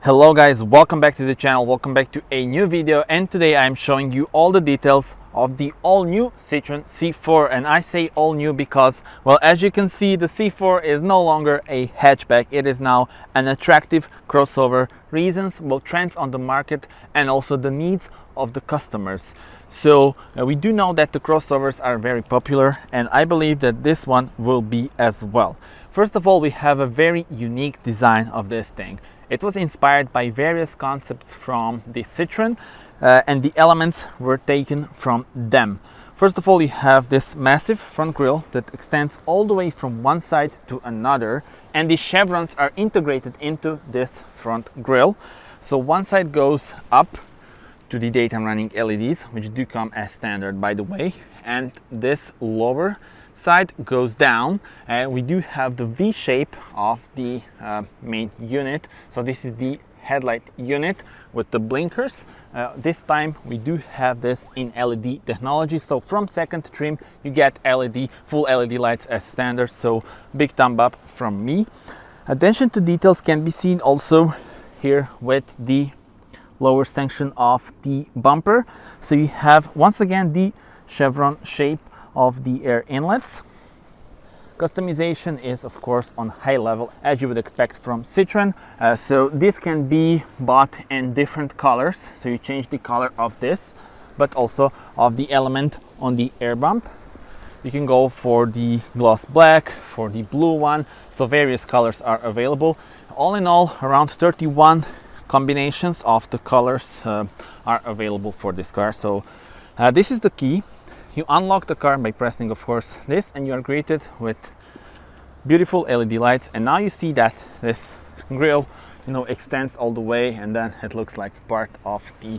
Hello guys, welcome back to the channel, welcome back to a new video, and today I'm showing you all the details of the all new Citroen C4. And I say all new because, well, as you can see, the C4 is no longer a hatchback, it is now an attractive crossover. Reasons, well, trends on the market and also the needs of the customers. So we do know that the crossovers are very popular, and I believe that this one will be as well. First of all, we have a very unique design of this thing. It was inspired by various concepts from the Citroen and the elements were taken from them. First of all, you have this massive front grille that extends all the way from one side to another, and the chevrons are integrated into this front grille. So one side goes up to the daytime running LEDs, which do come as standard, by the way, and this lower side goes down, and we do have the V shape of the main unit. So this is the headlight unit with the blinkers. This time we do have this in LED technology, so from second trim you get full LED lights as standard, so big thumb up from me. Attention to details can be seen also here with the lower section of the bumper. So you have once again the chevron shape of the air inlets. Customization is of course on high level, as you would expect from Citroen. So this can be bought in different colors, so you change the color of this, but also of the element on the air bump. You can go for the gloss black, for the blue one, so various colors are available. All in all, around 31 combinations of the colors are available for this car. So this is the key. You unlock the car by pressing, of course, this, and you are greeted with beautiful LED lights. And now you see that this grille, extends all the way, and then it looks like part of the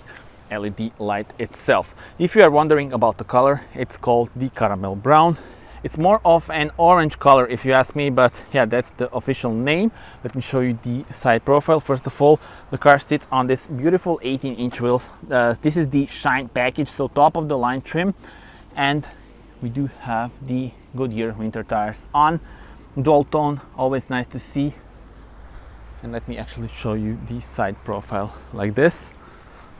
LED light itself. If you are wondering about the color, it's called the caramel brown. It's more of an orange color if you ask me, but yeah, that's the official name. Let me show you the side profile. First of all, the car sits on this beautiful 18-inch wheels. This is the Shine package, so top of the line trim. And we do have the Goodyear winter tires on. Dual tone, always nice to see. And let me actually show you the side profile like this.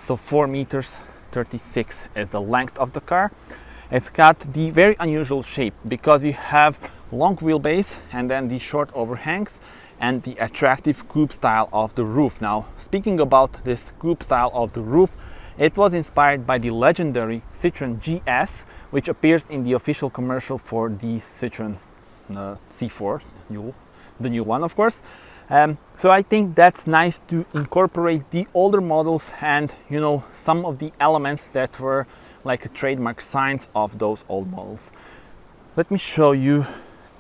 So 4 meters 36 is the length of the car. It's got the very unusual shape because you have long wheelbase and then the short overhangs and the attractive coupe style of the roof. Now, speaking about this coupe style of the roof, it was inspired by the legendary Citroen GS, which appears in the official commercial for the Citroen C4, the new one, of course. So I think that's nice to incorporate the older models and, some of the elements that were like trademark signs of those old models. Let me show you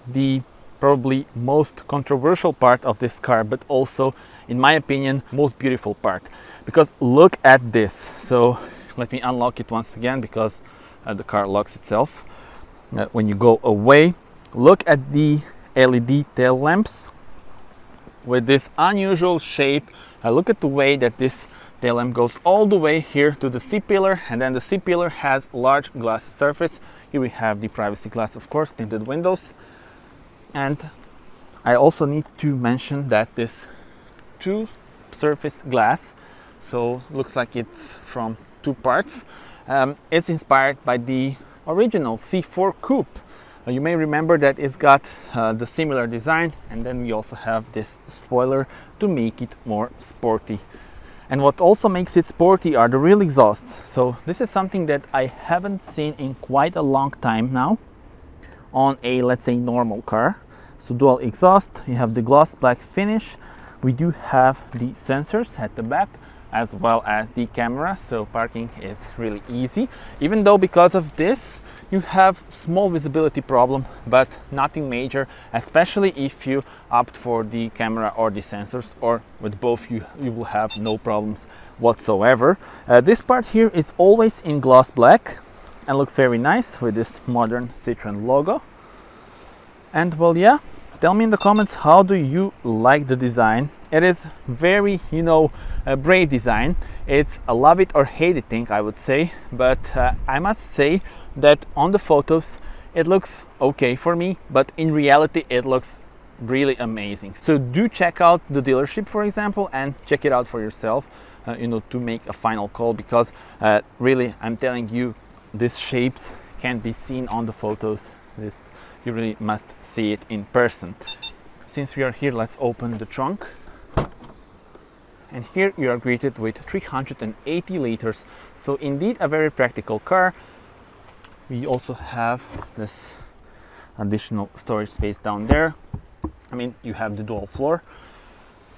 the probably most controversial part of this car, but also, in my opinion, most beautiful part. Because look at this. So let me unlock it once again, because the car locks itself when you go away. Look at the LED tail lamps with this unusual shape. Look at the way that this tail lamp goes all the way here to the C-pillar, and then the C-pillar has large glass surface. Here we have the privacy glass, of course, tinted windows. And I also need to mention that this two surface glass, so looks like it's from two parts, it's inspired by the original C4 coupe. You may remember that it's got the similar design, and then we also have this spoiler to make it more sporty. And what also makes it sporty are the real exhausts. So this is something that I haven't seen in quite a long time now on a, let's say, normal car. So dual exhaust, you have the gloss black finish. We do have the sensors at the back as well as the camera, so parking is really easy. Even though because of this you have small visibility problem, but nothing major, especially if you opt for the camera or the sensors, or with both you will have no problems whatsoever. This part here is always in gloss black and looks very nice with this modern Citroen logo. And well, yeah, tell me in the comments, how do you like the design? It is very, a brave design. It's a love it or hate it thing, I would say, but I must say that on the photos it looks okay for me, but in reality it looks really amazing. So do check out the dealership, for example, and check it out for yourself, to make a final call, because really, I'm telling you, these shapes can't be seen on the photos. You really must see it in person. Since we are here, let's open the trunk. And here you are greeted with 380 liters. So indeed a very practical car. We also have this additional storage space down there. I mean, you have the dual floor,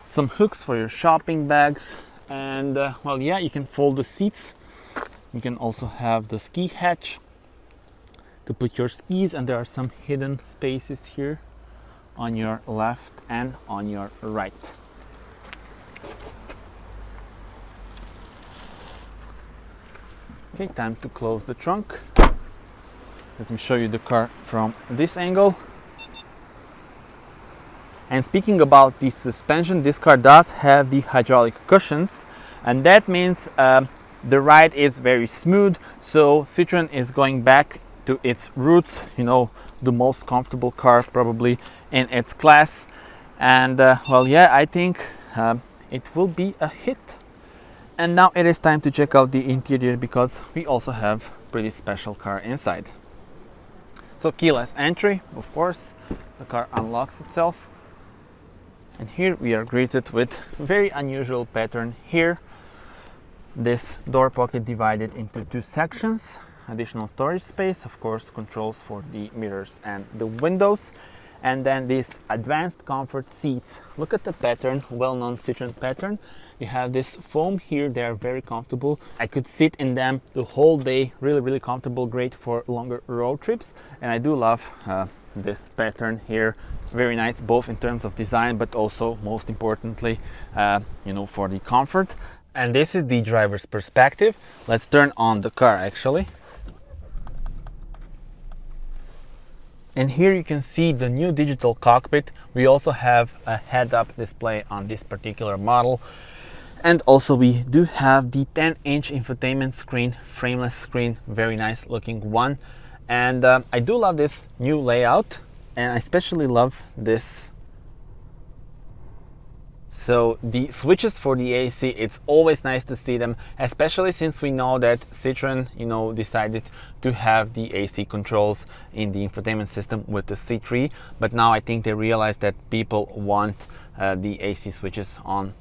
some hooks for your shopping bags, and well, yeah, you can fold the seats. You can also have the ski hatch to put your skis, and there are some hidden spaces here on your left and on your right. Okay, time to close the trunk. Let me show you the car from this angle. And speaking about the suspension, this car does have the hydraulic cushions, and that means the ride is very smooth. So Citroen is going back to its roots, the most comfortable car probably in its class. And well, yeah, I think it will be a hit. And now it is time to check out the interior, because we also have pretty special car inside. So keyless entry, of course, the car unlocks itself. And here we are greeted with very unusual pattern here. This door pocket divided into two sections, additional storage space, of course, controls for the mirrors and the windows, and then these advanced comfort seats. Look at the pattern, well-known Citroen pattern. You have this foam here, they are very comfortable. I could sit in them the whole day, really comfortable, great for longer road trips. And I do love this pattern here, very nice, both in terms of design, but also most importantly, for the comfort. And this is the driver's perspective. Let's turn on the car actually. And here you can see the new digital cockpit. We also have a head-up display on this particular model. And also we do have the 10-inch infotainment screen, frameless screen, very nice looking one. And I do love this new layout, and I especially love this. So the switches for the AC, it's always nice to see them, especially since we know that Citroen, decided to have the AC controls in the infotainment system with the C3. But now I think they realize that people want the AC switches on,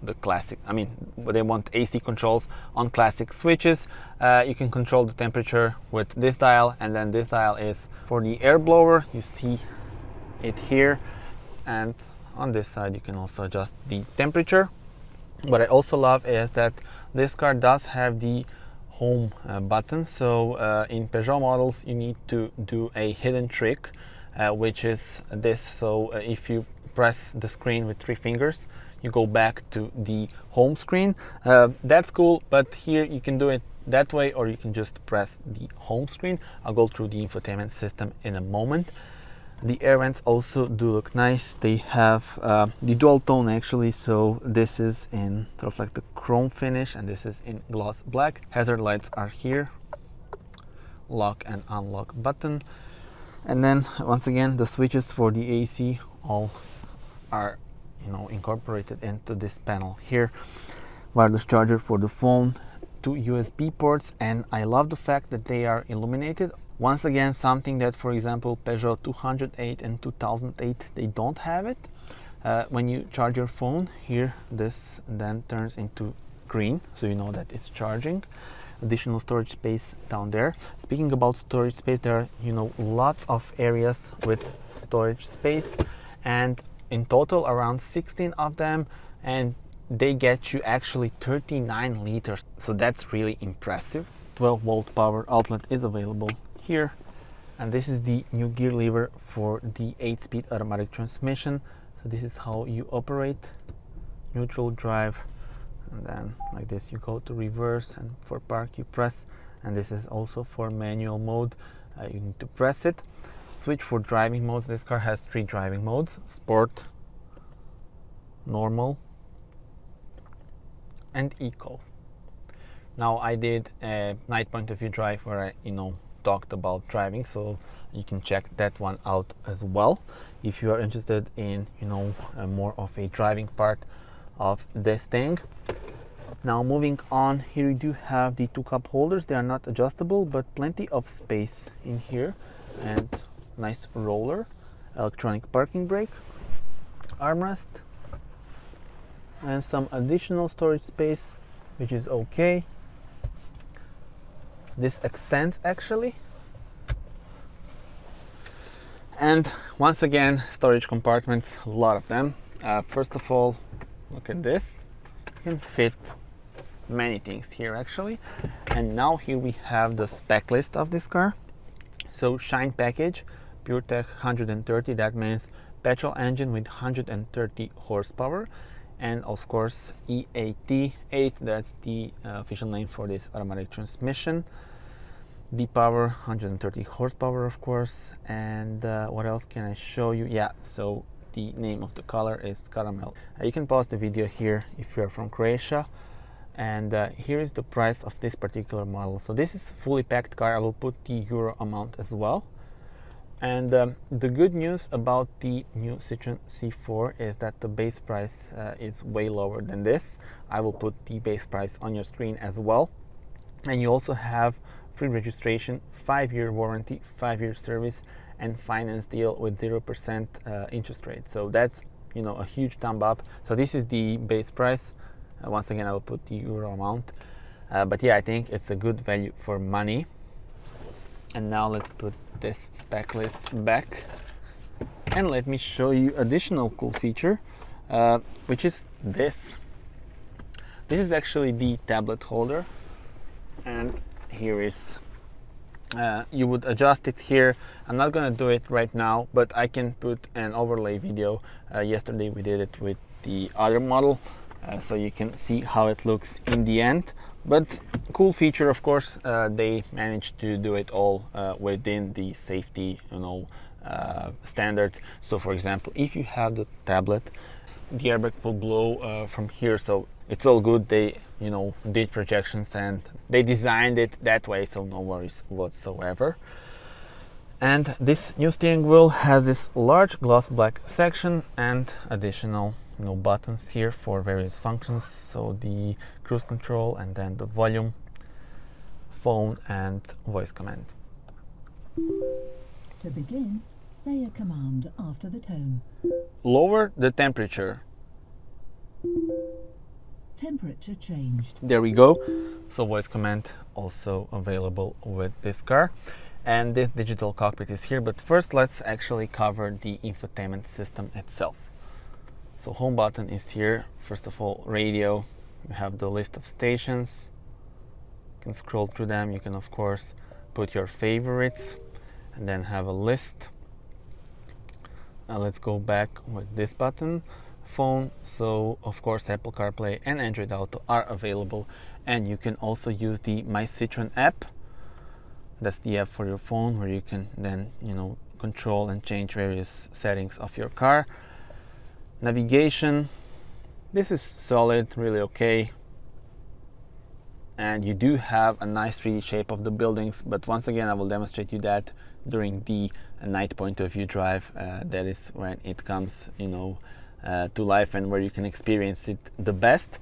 the classic. I mean, they want AC controls on classic switches. You can control the temperature with this dial, and then this dial is for the air blower. You see it here, and on this side you can also adjust the temperature. What I also love is that this car does have the home button. So in Peugeot models you need to do a hidden trick, which is this. So if you press the screen with 3 fingers, you go back to the home screen. That's cool, but here you can do it that way, or you can just press the home screen. I'll go through the infotainment system in a moment. The air vents also do look nice. They have the dual tone actually, so this is in sort of like the chrome finish, and this is in gloss black. Hazard lights are here, lock and unlock button, and then once again the switches for the AC all are incorporated into this panel here. Wireless charger for the phone, 2 USB ports, and I love the fact that they are illuminated. Once again, something that, for example, Peugeot 208 and 2008, they don't have it. When you charge your phone here, this then turns into green, so you know that it's charging. Additional storage space down there. Speaking about storage space, there are lots of areas with storage space, and in total around 16 of them, and they get you actually 39 liters, so that's really impressive. 12-volt power outlet is available here, and this is the new gear lever for the 8-speed automatic transmission. So this is how you operate: neutral, drive, and then like this you go to reverse, and for park you press, and this is also for manual mode. You need to press it. Switch for driving modes. This car has 3 driving modes: Sport, Normal, and Eco. Now I did a night point of view drive where I talked about driving, so you can check that one out as well if you are interested in, you know, more of a driving part of this thing. Now moving on, here we do have the two cup holders. They are not adjustable, but plenty of space in here, and nice roller, electronic parking brake, armrest, and some additional storage space, which is okay. This extends actually. And once again, storage compartments, a lot of them. First of all, look at this. You can fit many things here actually. And now here we have the spec list of this car. So Shine package, PureTech 130, that means petrol engine with 130 horsepower. And of course EAT 8, that's the official name for this automatic transmission. The power, 130 horsepower of course. And what else can I show you? Yeah, so the name of the color is caramel. You can pause the video here if you're from Croatia. And here is the price of this particular model. So this is fully packed car. I will put the euro amount as well. And the good news about the new Citroen C4 is that the base price is way lower than this. I will put the base price on your screen as well. And you also have free registration, 5-year warranty, 5-year service, and finance deal with 0% interest rate. So that's, you know, a huge thumb up. So this is the base price. Once again, I will put the euro amount. But yeah, I think it's a good value for money. And now let's put this spec list back. And let me show you additional cool feature, which is this. This is actually the tablet holder. And here is, you would adjust it here. I'm not gonna do it right now, but I can put an overlay video. Yesterday we did it with the other model. So you can see how it looks in the end. But cool feature, of course, they managed to do it all within the safety, you know, standards. So for example, if you have the tablet, the airbag will blow from here, so it's all good. They, you know, did projections and they designed it that way, so no worries whatsoever. And this new steering wheel has this large gloss black section and additional, you know, buttons here for various functions. So the cruise control and then the volume, phone and voice command. To begin, say a command after the tone. Lower the temperature. Temperature changed. There we go. So voice command also available with this car. And this digital cockpit is here, but first let's actually cover the infotainment system itself. So home button is here. First of all, radio. You have the list of stations. You can scroll through them. You can of course put your favorites and then have a list. Let's go back with this button, phone. So of course Apple CarPlay and Android Auto are available, and you can also use the My Citroen app. That's the app for your phone where you can then, you know, control and change various settings of your car. Navigation, this is solid, really okay. And you do have a nice 3D shape of the buildings, but once again I will demonstrate you that during the night point of view drive. That is when it comes, you know, to life and where you can experience it the best.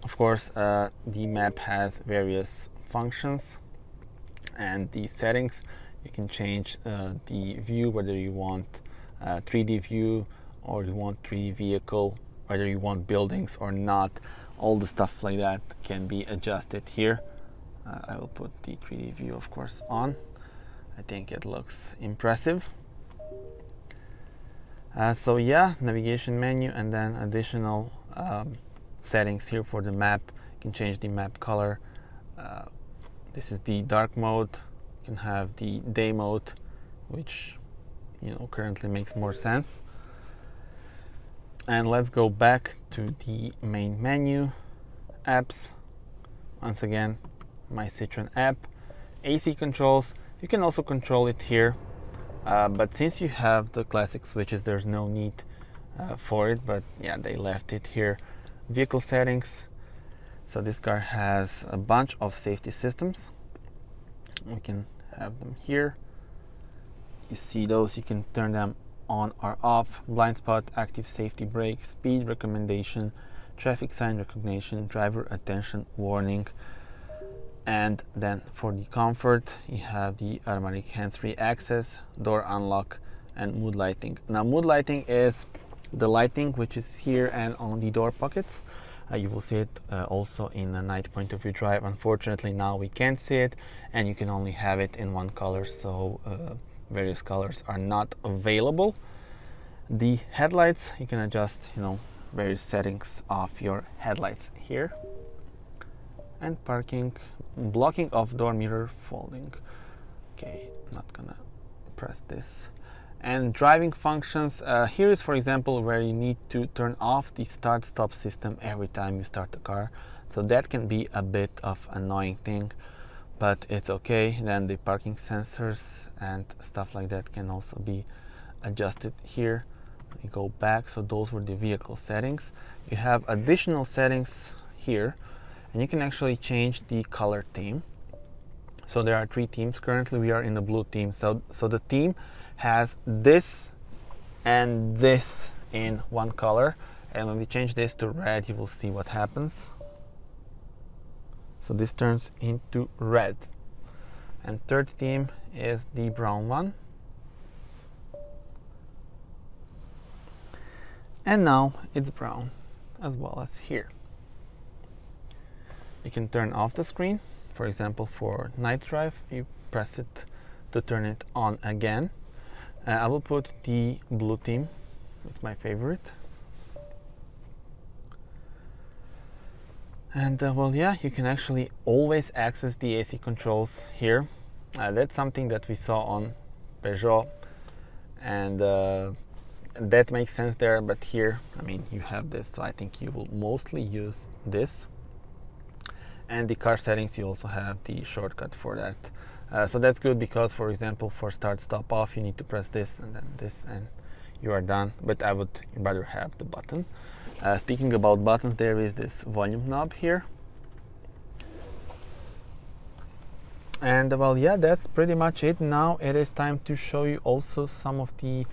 Of course, the map has various functions and the settings. You can change the view, whether you want 3D view or you want 3D vehicle, whether you want buildings or not. All the stuff like that can be adjusted here. I will put the 3D view of course on. I think it looks impressive. So yeah, navigation menu and then additional settings here for the map. You can change the map color. This is the dark mode. You can have the day mode, which, you know, currently makes more sense. And let's go back to the main menu, apps. Once again, My Citroen app, AC controls. You can also control it here, but since you have the classic switches, there's no need for it. But yeah, they left it here. Vehicle settings. So this car has a bunch of safety systems. We can have them here. you see those, you can turn them on or off. Blind spot, active safety brake, speed recommendation, traffic sign recognition, driver attention warning. And then for the comfort, you have the automatic hands-free access, door unlock, and mood lighting. Now mood lighting is the lighting which is here and on the door pockets. You will see it also in a night point of view drive. Unfortunately now we can't see it, and you can only have it in one color, so various colors are not available. The headlights, you can adjust, you know, various settings of your headlights here. And parking, blocking of door mirror, folding. Okay, not gonna press this. And driving functions, here is for example where you need to turn off the start stop system every time you start the car, so that can be a bit of annoying thing, but it's okay. Then the parking sensors and stuff like that can also be adjusted here. You go back, so those were the vehicle settings. You have additional settings here, and you can actually change the color theme. So there are 3 themes. Currently we are in the blue theme, so the theme has this and this in one color, and when we change this to red, you will see what happens. So this turns into red. And third theme is the brown one, and now it's brown as well as here. You can turn off the screen. For example, for night drive, you press it to turn it on again. I will put the blue theme, it's my favorite. And well, yeah, you can actually always access the AC controls here. That's something that we saw on Peugeot, and that makes sense there, but here, I mean, you have this, so I think you will mostly use this. And the car settings, you also have the shortcut for that. So that's good, because for example for start stop off you need to press this and then this and you are done, but I would rather have the button. Speaking about buttons, there is this volume knob here, and well, yeah, that's pretty much it. Now it is time to show you also some of the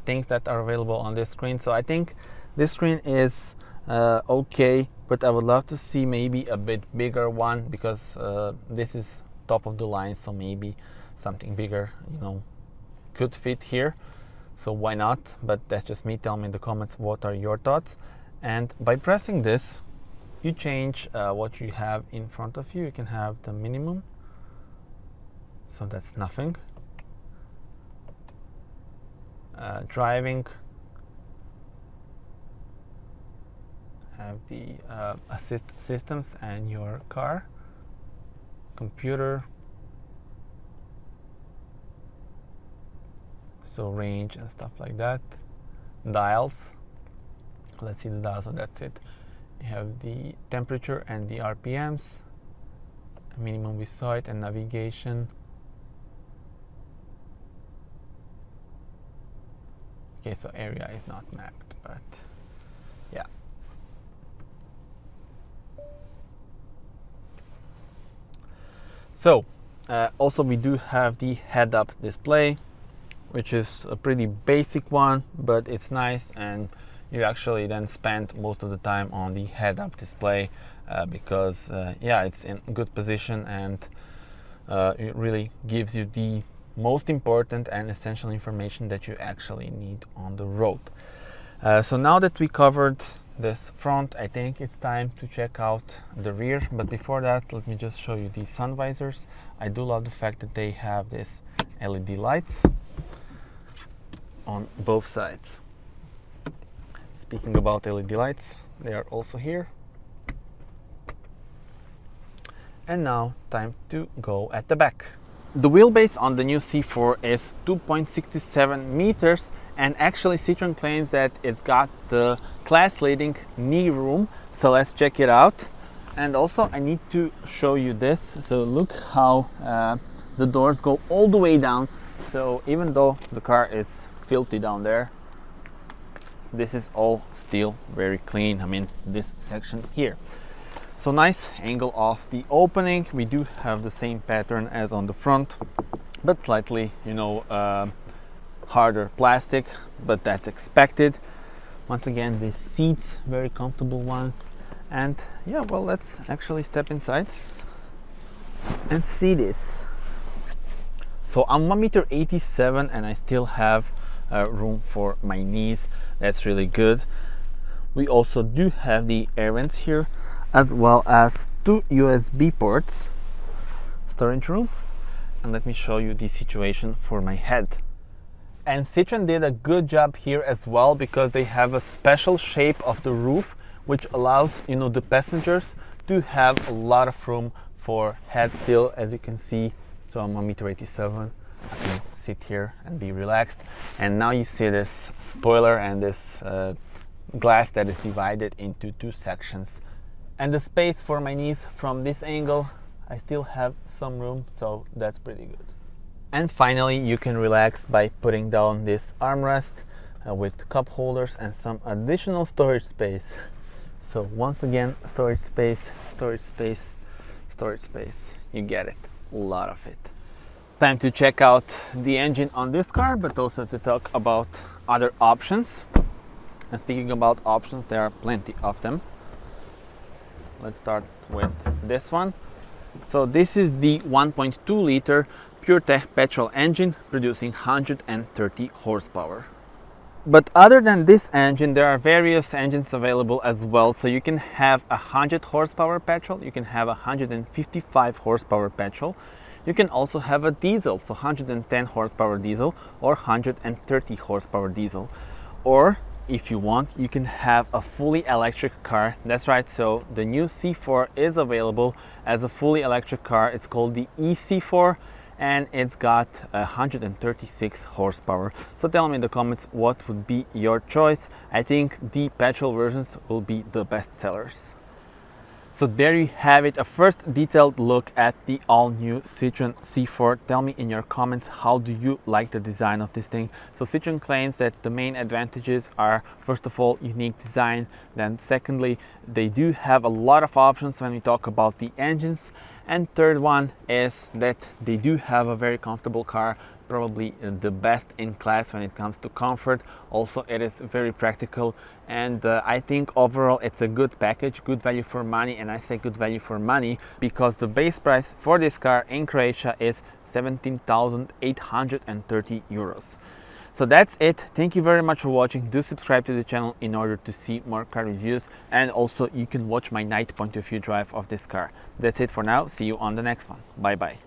things that are available on this screen. So I think this screen is okay, but I would love to see maybe a bit bigger one, because this is top of the line, so maybe something bigger, you know, could fit here. So why not? But that's just me. Tell me in the comments what are your thoughts. And by pressing this, you change what you have in front of you. You can have the minimum, so that's nothing. Driving, have the assist systems and your car. Computer, so range and stuff like that. Dials, let's see the dials, so that's it. You have the temperature and the RPMs, minimum we saw it, and navigation. Okay, so area is not mapped, but yeah. So also we do have the head-up display, which is a pretty basic one, but it's nice, and you actually then spend most of the time on the head-up display because yeah, it's in good position, and it really gives you the most important and essential information that you actually need on the road. So now that we covered this front, I think it's time to check out the rear, but before that, let me just show you the sun visors. I do love the fact that they have this LED lights on both sides. Speaking about LED lights, they are also here. And now time to go at the back. The wheelbase on the new C4 is 2.67 meters, and actually Citroen claims that it's got the class-leading knee room, so let's check it out. And also I need to show you this, so look how the doors go all the way down, so even though the car is filthy down there, this is all still very clean. I mean, this section here. So nice angle of the opening. We do have the same pattern as on the front, but slightly, harder plastic, but that's expected. Once again, these seats, very comfortable ones. And yeah, well, let's actually step inside and see this. So I'm 1.87 m and I still have room for my knees. That's really good. We also do have the air vents here, as well as 2 USB ports, storage room. And let me show you the situation for my head. And Citroen did a good job here as well, because they have a special shape of the roof which allows the passengers to have a lot of room for head still, as you can see. So I'm 1.87 m, I can sit here and be relaxed. And now you see this spoiler and this glass that is divided into 2 sections. And the space for my knees from this angle, I still have some room, so that's pretty good. And finally, you can relax by putting down this armrest with cup holders and some additional storage space. So once again, storage space, storage space, storage space. You get it, a lot of it. Time to check out the engine on this car, but also to talk about other options. And speaking about options, there are plenty of them. Let's start with this one. So this is the 1.2 liter PureTech petrol engine producing 130 horsepower. But other than this engine, there are various engines available as well. So you can have 100 horsepower petrol, you can have 155 horsepower petrol. You can also have a diesel, so 110 horsepower diesel or 130 horsepower diesel. Or if you want, you can have a fully electric car. That's right, so the new C4 is available as a fully electric car. It's called the eC4 and it's got 136 horsepower. So tell me in the comments what would be your choice. I think the petrol versions will be the best sellers. So there you have it, a first detailed look at the all-new Citroen C4. Tell me in your comments, how do you like the design of this thing? So Citroen claims that the main advantages are, first of all, unique design. Then secondly, they do have a lot of options when we talk about the engines. And third one is that they do have a very comfortable car, probably the best in class when it comes to comfort. Also, it is very practical, and I think overall it's a good package, good value for money. And I say good value for money because the base price for this car in Croatia is 17,830 euros. So that's it. Thank you very much for watching. Do subscribe to the channel in order to see more car reviews, and also you can watch my night point of view drive of this car. That's it for now. See you on the next one. Bye bye.